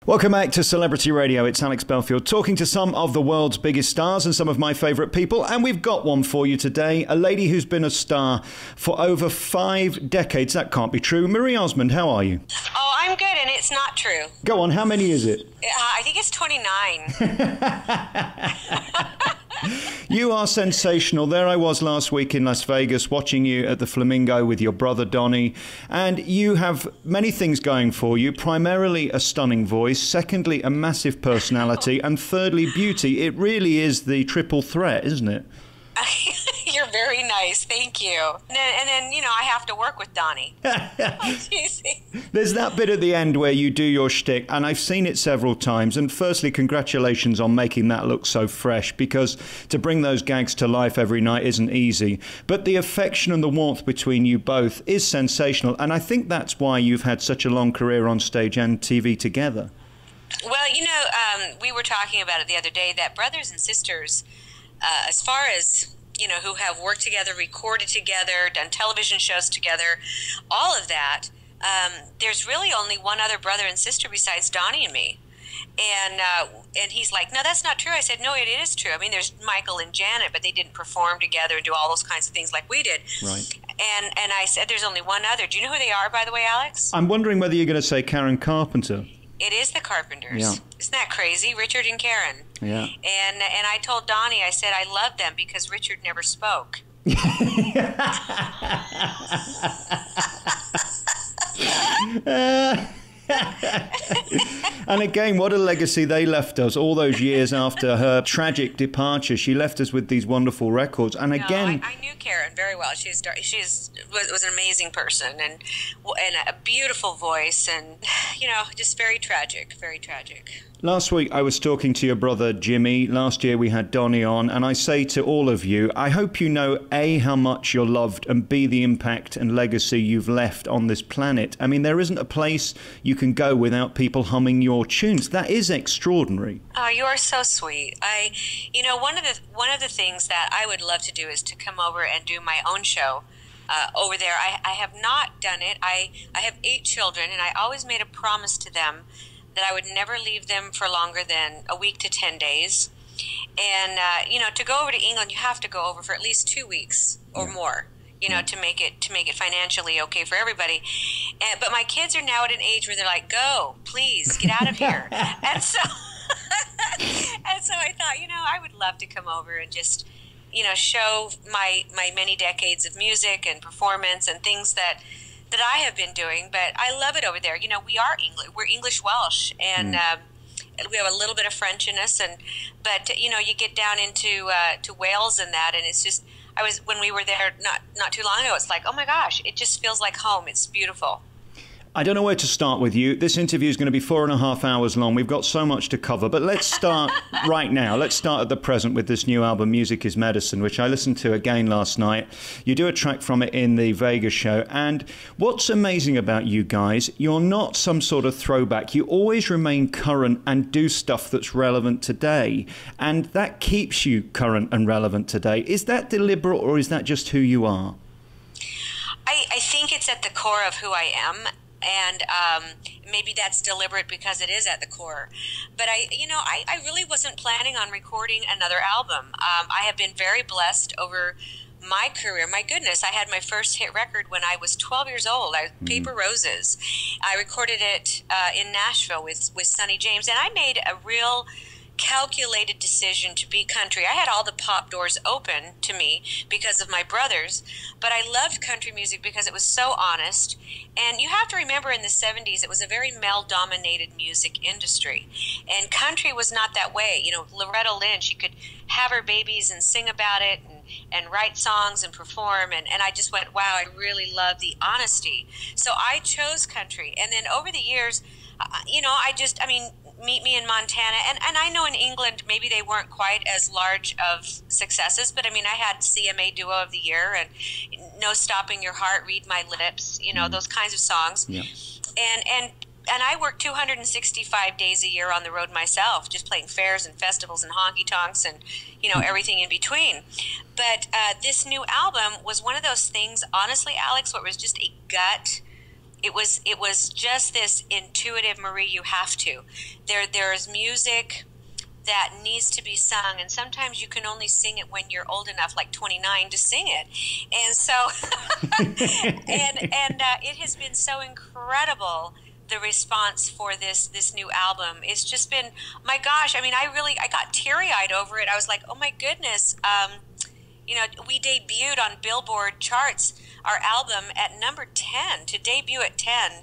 Welcome back to Celebrity Radio. It's Alex Belfield talking to some of the world's biggest stars and some of my favourite people. And we've got one for you today, a lady who's been a star for over 5 decades. That can't be true. Marie Osmond, how are you? Oh, I'm good, and it's not true. Go on, how many is it? I think it's 29. You are sensational. There I was last week in Las Vegas watching you at the Flamingo with your brother Donnie. And you have many things going for you. Primarily a stunning voice. Secondly, a massive personality. And thirdly, beauty. It really is the triple threat, isn't it? You're very nice. Thank you. And then, you know, I have to work with Donnie. There's that bit at the end where you do your shtick, and I've seen it several times. And firstly, congratulations on making that look so fresh, because to bring those gags to life every night isn't easy. But the affection and the warmth between you both is sensational. And I think that's why you've had such a long career on stage and TV together. Well, you know, we were talking about it the other day, that brothers and sisters, as far as, you know, who have worked together, recorded together, done television shows together, all of that, there's really only one other brother and sister besides Donnie and me. And he's like, no, that's not true. I said, no, it is true. I mean, there's Michael and Janet, but they didn't perform together and do all those kinds of things like we did. Right. And I said, there's only one other. Do you know who they are, by the way, Alex? I'm wondering whether you're going to say Karen Carpenter. It is the Carpenters. Yeah. Isn't that crazy? Richard and Karen. Yeah. And I told Donnie, I said, I love them because Richard never spoke. And again, what a legacy they left us all those years after her tragic departure. She left us with these wonderful records. And again, I knew Karen very well. She was an amazing person and a beautiful voice, and you know, just very tragic, very tragic. Last week I was talking to your brother Jimmy. Last year we had Donnie on, and I say to all of you, I hope you know A, how much you're loved, and B, the impact and legacy you've left on this planet. I mean, there isn't a place you can go without people humming your tunes. That is extraordinary. Oh, you are so sweet. You know, one of the things that I would love to do is to come over and do my own show over there. I have not done it. I have 8 children, and I always made a promise to them that I would never leave them for longer than a week to 10 days. And, you know, to go over to England, you have to go over for at least 2 weeks or more, you know, to make it financially okay for everybody. But my kids are now at an age where they're like, go, please, get out of here. and so I thought, you know, I would love to come over and just, you know, show my many decades of music and performance and things that I have been doing, but I love it over there. You know, we're English Welsh, and we have a little bit of French in us, but you know, you get down into to Wales and that, and it's just, when we were there not too long ago, it's like, oh my gosh, it just feels like home. It's beautiful. I don't know where to start with you. This interview is going to be 4.5 hours long. We've got so much to cover, but let's start right now. Let's start at the present with this new album, Music is Medicine, which I listened to again last night. You do a track from it in the Vegas show, and what's amazing about you guys, you're not some sort of throwback. You always remain current and do stuff that's relevant today, and that keeps you current and relevant today. Is that deliberate, or is that just who you are? I think it's at the core of who I am. And maybe that's deliberate because it is at the core. But I really wasn't planning on recording another album. I have been very blessed over my career. My goodness, I had my first hit record when I was 12 years old. Paper Roses. I recorded it in Nashville with Sonny James, and I made a real calculated decision to be country. I had all the pop doors open to me because of my brothers, but I loved country music because it was so honest. And you have to remember, in the 70s, it was a very male-dominated music industry, and country was not that way. You know, Loretta Lynn, she could have her babies and sing about it and write songs and perform, and I just went, wow, I really love the honesty. So I chose country, and then over the years, you know, Meet Me in Montana, and I know in England maybe they weren't quite as large of successes, but I mean, I had CMA Duo of the Year and No Stopping Your Heart, Read My Lips, you know, those kinds of songs. Yeah. And I work 265 days a year on the road myself, just playing fairs and festivals and honky-tonks and, you know, everything in between. But this new album was one of those things, honestly, Alex, where it was just a gut. it was just this intuitive, Marie, you have to. There's music that needs to be sung, and sometimes you can only sing it when you're old enough, like 29, to sing it. And so, and it has been so incredible, the response for this new album. It's just been, my gosh, I mean, I got teary-eyed over it. I was like, oh my goodness. We debuted on Billboard charts, our album, at number 10. To debut at 10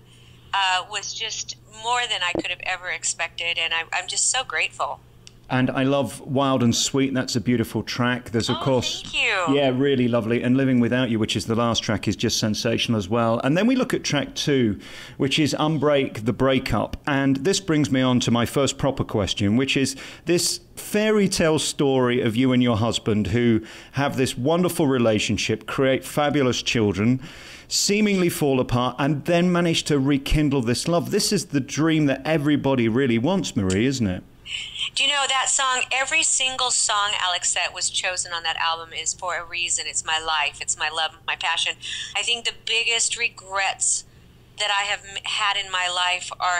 was just more than I could have ever expected, and I'm just so grateful. And I love Wild and Sweet. That's a beautiful track. There's, of course... Thank you. Yeah, really lovely. And Living Without You, which is the last track, is just sensational as well. And then we look at track 2, which is Unbreak the Breakup. And this brings me on to my first proper question, which is this fairy tale story of you and your husband who have this wonderful relationship, create fabulous children, seemingly fall apart, and then manage to rekindle this love. This is the dream that everybody really wants, Marie, isn't it? Do you know that song? Every single song, Alex, that was chosen on that album is for a reason. It's my life. It's my love, my passion. I think the biggest regrets that I have had in my life are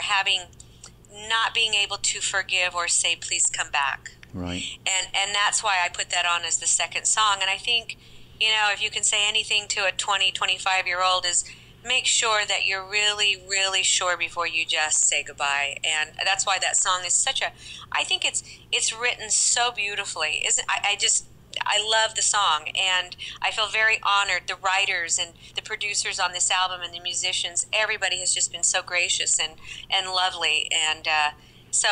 not being able to forgive or say, please come back. Right. And that's why I put that on as the second song. And I think, if you can say anything to a 20, 25-year-old is, make sure that you're really, really sure before you just say goodbye. And that's why that song is I think it's written so beautifully. I love the song, and I feel very honored. The writers and the producers on this album and the musicians, everybody has just been so gracious and lovely. And so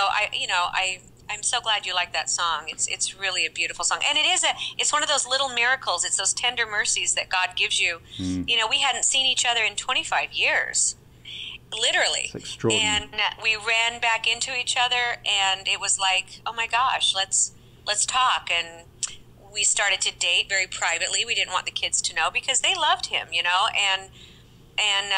I'm so glad you like that song. It's really a beautiful song, and it's one of those little miracles. It's those tender mercies that God gives you. We hadn't seen each other in 25 years, literally, and we ran back into each other, and it was like, oh my gosh, let's talk. And we started to date very privately. We didn't want the kids to know because they loved him, and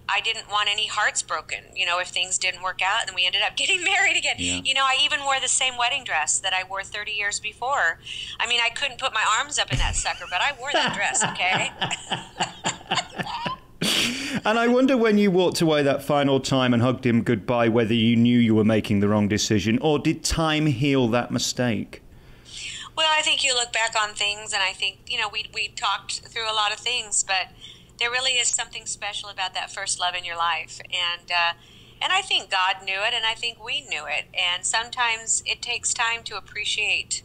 I didn't want any hearts broken, if things didn't work out, and we ended up getting married again. Yeah. I even wore the same wedding dress that I wore 30 years before. I mean, I couldn't put my arms up in that sucker, but I wore that dress, okay? And I wonder, when you walked away that final time and hugged him goodbye, whether you knew you were making the wrong decision, or did time heal that mistake? Well, I think you look back on things, and I think, we talked through a lot of things, but there really is something special about that first love in your life. And I think God knew it, and I think we knew it. And sometimes it takes time to appreciate.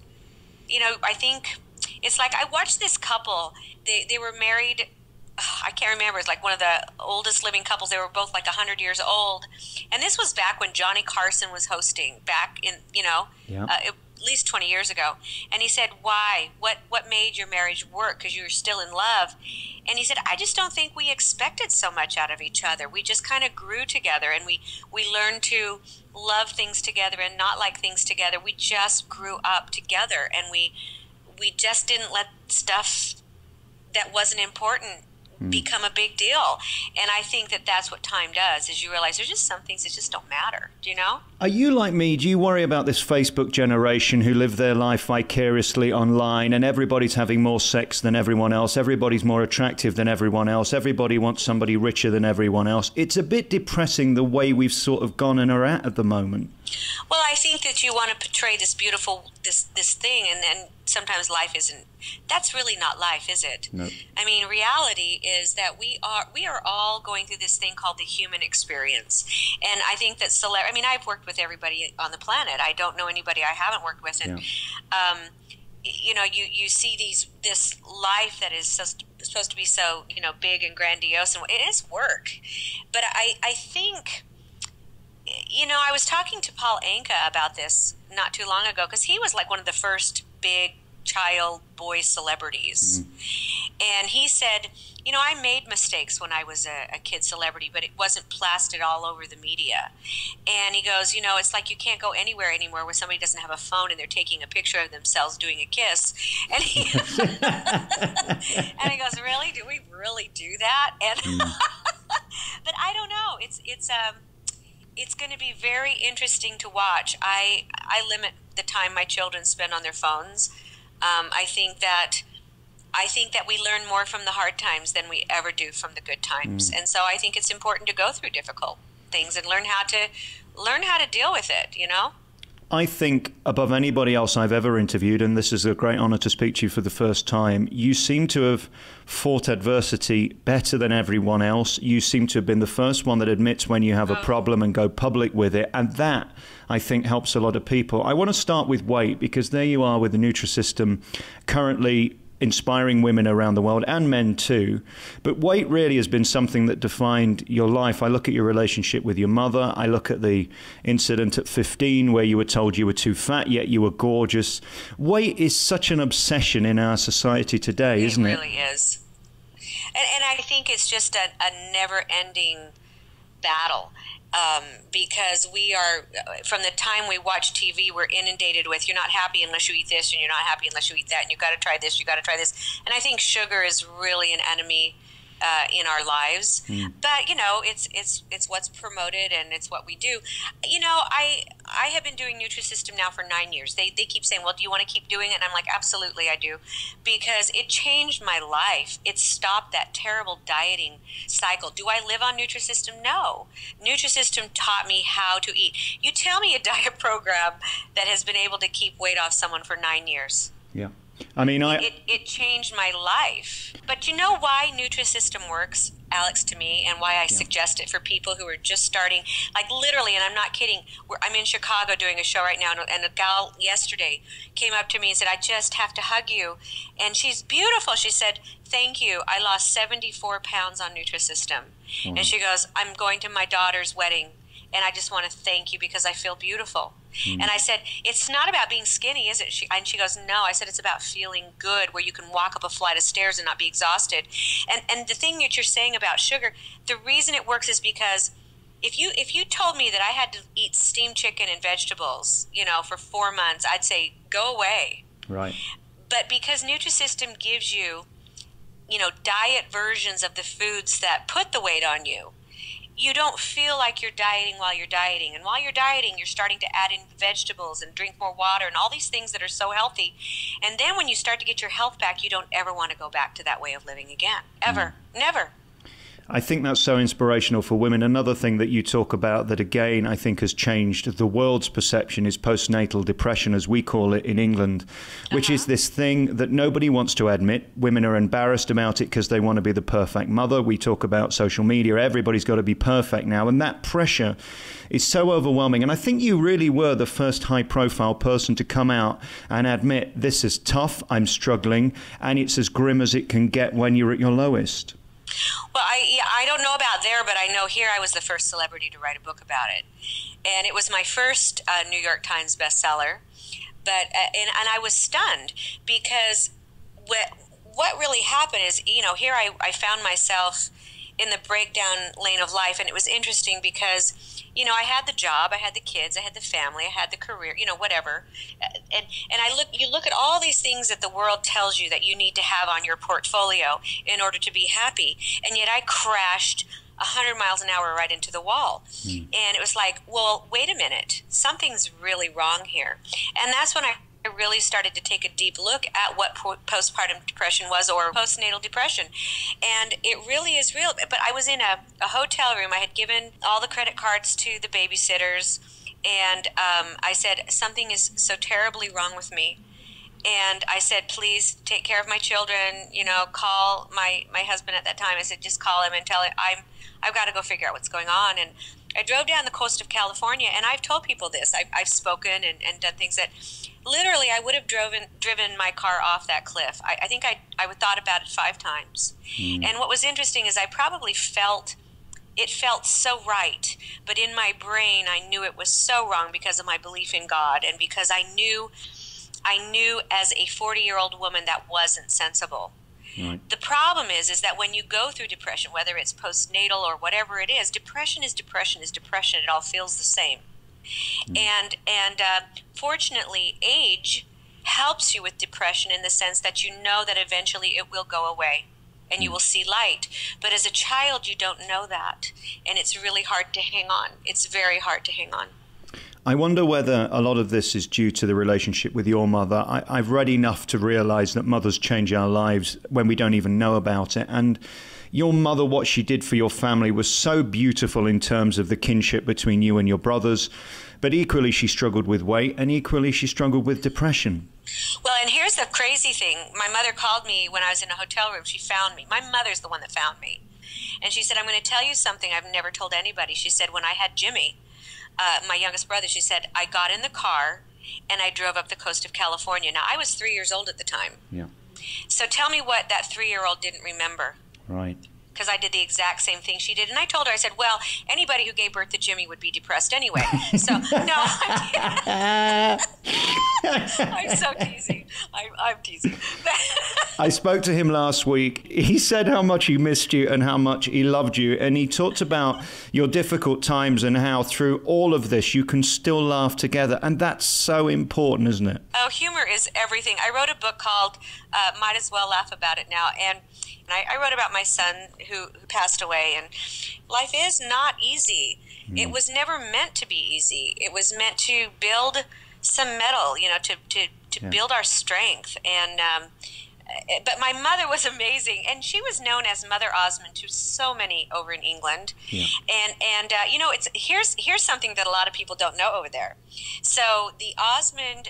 I think it's like, I watched this couple. They were married, I can't remember. It's like one of the oldest living couples. They were both like 100 years old. And this was back when Johnny Carson was hosting, back in, at least 20 years ago. And he said, why? What made your marriage work? Because you were still in love. And he said, I just don't think we expected so much out of each other. We just kind of grew together, and we learned to love things together and not like things together. We just grew up together, and we just didn't let stuff that wasn't important become a big deal. And I think that's what time does, is you realize there's just some things that just don't matter, do you know? Are you like me? Do you worry about this Facebook generation who live their life vicariously online, and everybody's having more sex than everyone else, everybody's more attractive than everyone else, everybody wants somebody richer than everyone else? It's a bit depressing the way we've sort of gone and are at the moment. Well, I think that you want to portray this beautiful, this thing, and then sometimes life isn't. That's really not life, is it? No. I mean, reality is that we are all going through this thing called the human experience. And I think that I've worked with everybody on the planet. I don't know anybody I haven't worked with. And you see this life that is supposed to be so big and grandiose, and it is work. But I think, I was talking to Paul Anka about this not too long ago, because he was like one of the first big child boy celebrities. And he said, I made mistakes when I was a kid celebrity, but it wasn't plastered all over the media. And he goes, it's like you can't go anywhere anymore where somebody doesn't have a phone and they're taking a picture of themselves doing a kiss. And he and he goes, really? Do we really do that? And but I don't know. It's going to be very interesting to watch. I limit the time my children spend on their phones. I think that I think that we learn more from the hard times than we ever do from the good times. And so I think it's important to go through difficult things and learn how to deal with it, you know? I think above anybody else I've ever interviewed, and this is a great honor to speak to you for the first time, you seem to have fought adversity better than everyone else. You seem to have been the first one that admits when you have a problem and go public with it. And that, I think, helps a lot of people. I want to start with weight, because there you are with the Nutrisystem, currently inspiring women around the world and men too. But weight really has been something that defined your life. I look at your relationship with your mother. I look at the incident at 15 where you were told you were too fat, yet you were gorgeous. Weight is such an obsession in our society today, isn't it? It really is. And I think it's just a never-ending battle. Because we are, from the time we watch TV, we're inundated with, you're not happy unless you eat this, and you're not happy unless you eat that, and you've got to try this, you've got to try this. And I think sugar is really an enemy in our lives. But, you know, it's what's promoted, and it's what we do. You know, I have been doing Nutrisystem now for 9 years. They keep saying, well, do you want to keep doing it? And I'm like, absolutely I do. Because it changed my life. It stopped that terrible dieting cycle. Do I live on Nutrisystem? No. Nutrisystem taught me how to eat. You tell me a diet program that has been able to keep weight off someone for 9 years. Yeah. I mean, it changed my life. But you know why Nutrisystem works, Alex, to me, and why I suggest it for people who are just starting, like literally, and I'm not kidding, I'm in Chicago doing a show right now, and a gal yesterday came up to me and said, I just have to hug you. And she's beautiful. She said, thank you. I lost 74 pounds on Nutrisystem. And she goes, I'm going to my daughter's wedding, and I just want to thank you because I feel beautiful. And I said, it's not about being skinny, is it? And she goes, no. I said, it's about feeling good, where you can walk up a flight of stairs and not be exhausted. And the thing that you're saying about sugar, the reason it works is because if you told me that I had to eat steamed chicken and vegetables, you know, for 4 months, I'd say, go away. Right. But because Nutrisystem gives you, you know, diet versions of the foods that put the weight on you, you don't feel like you're dieting while you're dieting. And while you're dieting, you're starting to add in vegetables and drink more water and all these things that are so healthy. And then when you start to get your health back, you don't ever want to go back to that way of living again. Ever. Never. I think that's so inspirational for women. Another thing that you talk about that, again, I think has changed the world's perception is postnatal depression, as we call it in England, which is this thing that nobody wants to admit. Women are embarrassed about it because they want to be the perfect mother. We talk about social media. Everybody's got to be perfect now. And that pressure is so overwhelming. And I think you really were the first high-profile person to come out and admit, this is tough, I'm struggling, and it's as grim as it can get when you're at your lowest. Well, I don't know about there, but I know here I was the first celebrity to write a book about it. And it was my first New York Times bestseller. But and I was stunned because what really happened is, you know, here I found myself in the breakdown lane of life. And it was interesting because, you know, I had the job, I had the kids, I had the family, I had the career, you know, whatever. And you look at all these things that the world tells you that you need to have on your portfolio in order to be happy. And yet I crashed 100 miles an hour right into the wall. And it was like, well, wait a minute, something's really wrong here. And that's when I really started to take a deep look at what postpartum depression was, or postnatal depression. And it really is real. But I was in a hotel room. I had given all the credit cards to the babysitters. And I said, something is so terribly wrong with me. And I said, please take care of my children, you know, call my husband at that time. I said, just call him and tell him I've got to go figure out what's going on. And I drove down the coast of California, and I've told people this. I've spoken and done things that literally I would have driven my car off that cliff. I think I thought about it 5 times. And what was interesting is I probably felt so right, but in my brain I knew it was so wrong because of my belief in God, and because I knew as a 40-year-old woman that wasn't sensible. Right. The problem is that when you go through depression, whether it's postnatal or whatever it is, depression is depression is depression. It all feels the same. And fortunately, age helps you with depression in the sense that you know that eventually it will go away and you will see light. But as a child, you don't know that. And it's really hard to hang on. It's very hard to hang on. I wonder whether a lot of this is due to the relationship with your mother. I've read enough to realize that mothers change our lives when we don't even know about it. And your mother, what she did for your family was so beautiful in terms of the kinship between you and your brothers. But equally, she struggled with weight, and equally, she struggled with depression. Well, and here's the crazy thing. My mother called me when I was in a hotel room. She found me. My mother's the one that found me. And she said, I'm going to tell you something I've never told anybody. She said, when I had Jimmy, my youngest brother, she said, I got in the car and I drove up the coast of California. Now, I was 3 years old at the time. Yeah. So tell me what that 3-year-old didn't remember. Right. Because I did the exact same thing she did. And I told her, I said, well, anybody who gave birth to Jimmy would be depressed anyway. So, no, I'm so teasing. I'm teasing. I spoke to him last week. He said how much he missed you and how much he loved you. And he talked about your difficult times and how through all of this you can still laugh together. And that's so important, isn't it? Oh, humor is everything. I wrote a book called Might As Well Laugh About It Now. And I wrote about my son who passed away, and life is not easy. It was never meant to be easy. It was meant to build some metal, to build our strength. And but my mother was amazing, and she was known as Mother Osmond to so many over in England. Yeah. And it's here's something that a lot of people don't know over there. So the Osmond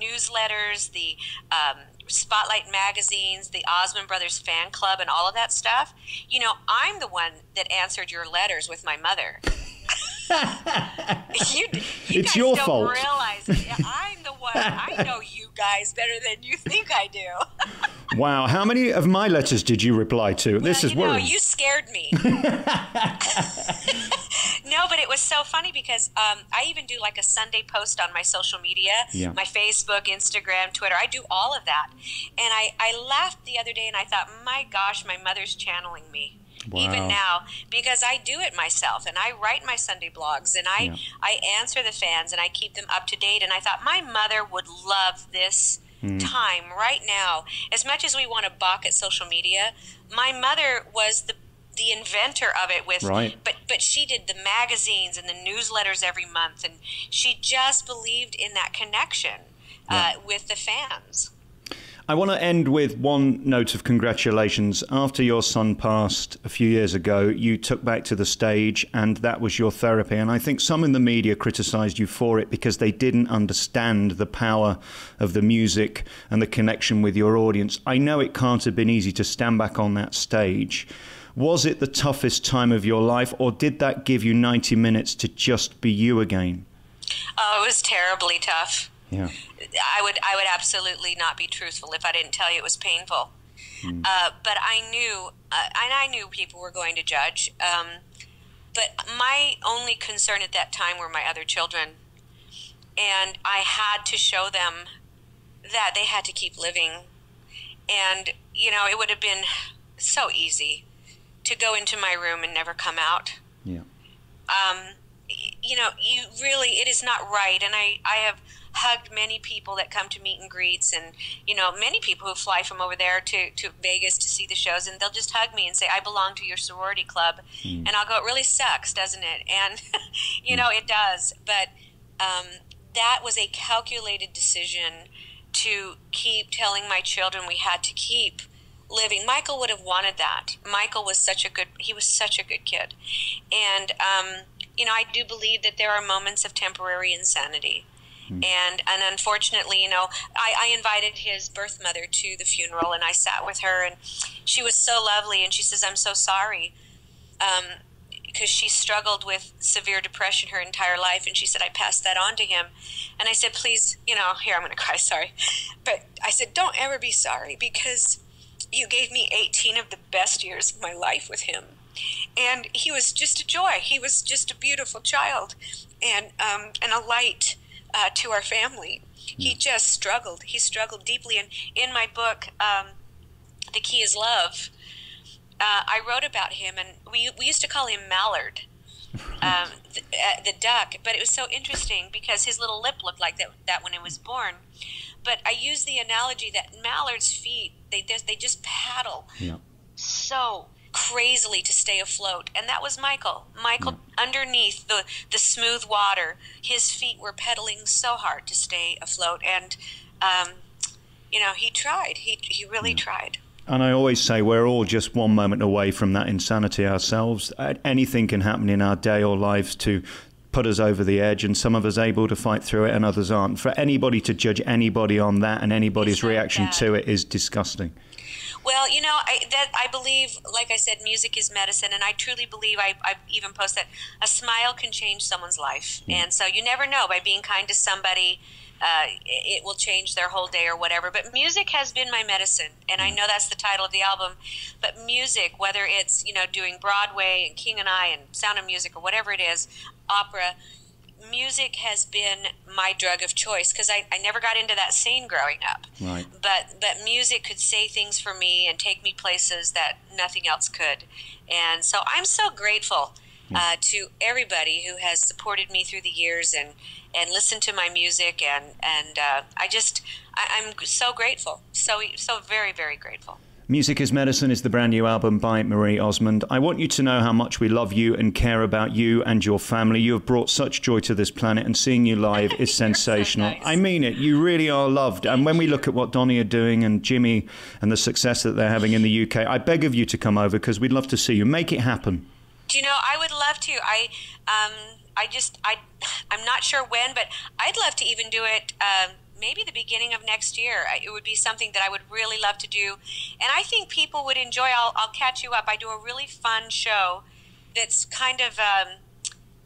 newsletters, the Spotlight magazines, the Osmond Brothers fan club, and all of that stuff. I'm the one that answered your letters with my mother. you it's guys your don't fault. Realize it. Yeah, I'm the one. I know you guys better than you think I do. Wow. How many of my letters did you reply to? Well, this is worrying. You scared me. No, but it was so funny because I even do like a Sunday post on my social media, my Facebook, Instagram, Twitter. I do all of that. And I laughed the other day and I thought, my gosh, my mother's channeling me. Wow. Even now, because I do it myself and I write my Sunday blogs and I answer the fans and I keep them up to date. And I thought my mother would love this time right now. As much as we want to balk at social media, my mother was the inventor of it but she did the magazines and the newsletters every month, and she just believed in that connection with the fans. I want to end with one note of congratulations. After your son passed a few years ago, you took back to the stage and that was your therapy. And I think some in the media criticized you for it because they didn't understand the power of the music and the connection with your audience. I know it can't have been easy to stand back on that stage. Was it the toughest time of your life, or did that give you 90 minutes to just be you again? Oh, it was terribly tough. Yeah. I would absolutely not be truthful if I didn't tell you it was painful. But I knew, and I knew people were going to judge. But my only concern at that time were my other children. And I had to show them that they had to keep living. And, it would have been so easy to go into my room and never come out. Yeah. It is not right. And I have hugged many people that come to meet and greets, and many people who fly from over there to Vegas to see the shows, and they'll just hug me and say, I belong to your sorority club. And I'll go, it really sucks, doesn't it? And it does, but that was a calculated decision to keep telling my children we had to keep living. Michael would have wanted that. Michael was such a good kid. And I do believe that there are moments of temporary insanity. And unfortunately, I invited his birth mother to the funeral, and I sat with her, and she was so lovely, and she says, I'm so sorry, because she struggled with severe depression her entire life, and she said, I passed that on to him. And I said, please, here, I'm going to cry, sorry. But I said, don't ever be sorry, because you gave me 18 of the best years of my life with him. And he was just a joy. He was just a beautiful child, and a light to our family. He just struggled. He struggled deeply. And in my book, The Key is Love, I wrote about him, and we used to call him Mallard, the duck. But it was so interesting because his little lip looked like that when he was born. But I use the analogy that Mallard's feet, they just paddle so crazily to stay afloat, and that was Michael. Michael, underneath the smooth water, his feet were pedaling so hard to stay afloat, and he tried. He really tried. And I always say we're all just one moment away from that insanity ourselves. Anything can happen in our day or lives to put us over the edge, and some of us able to fight through it and others aren't. For anybody to judge anybody on that and anybody's reaction to it is disgusting. Well, I believe, like I said, music is medicine, and I truly believe, I even post that a smile can change someone's life. And so you never know, by being kind to somebody, it will change their whole day or whatever. But music has been my medicine, and I know that's the title of the album. But music, whether it's, doing Broadway and King and I and Sound of Music or whatever it is, opera, music has been my drug of choice, because I never got into that scene growing up. Right. But music could say things for me and take me places that nothing else could. And so I'm so grateful to everybody who has supported me through the years and listened to my music, and I'm so grateful, so very, very grateful. Music is Medicine is the brand new album by Marie Osmond. I want you to know how much we love you and care about you and your family. You have brought such joy to this planet, and seeing you live is sensational. So nice. I mean it. You really are loved. And when we look at what Donnie are doing and Jimmy and the success that they're having in the UK, I beg of you to come over, because we'd love to see you. Make it happen. I would love to. I'm not sure when, but I'd love to even do it maybe the beginning of next year. It would be something that I would really love to do, and I think people would enjoy. I'll catch you up. I do a really fun show that's kind of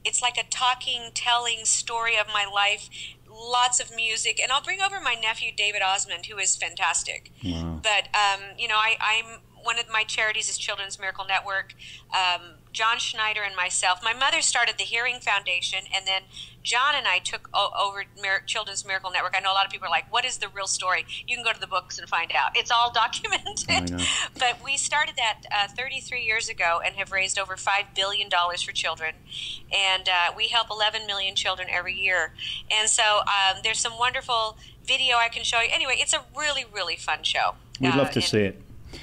it's like a telling story of my life, lots of music, and I'll bring over my nephew David Osmond, who is fantastic. Wow. But I'm one of my charities is Children's Miracle Network. John Schneider and myself. My mother started the Hearing Foundation, and then John and I took over Children's Miracle Network. I know a lot of people are like, what is the real story? You can go to the books and find out. It's all documented. But we started that 33 years ago and have raised over $5 billion for children. And we help 11 million children every year. And so there's some wonderful video I can show you. Anyway, it's a really, really fun show. We'd love to see it.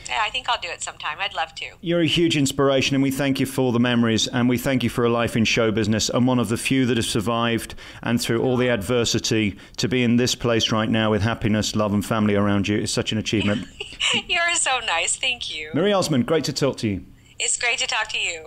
Yeah, I think I'll do it sometime. I'd love to. You're a huge inspiration, and we thank you for the memories, and we thank you for a life in show business, and one of the few that have survived, and through all the adversity, to be in this place right now with happiness, love, and family around you is such an achievement. You're so nice. Thank you. Marie Osmond, great to talk to you. It's great to talk to you.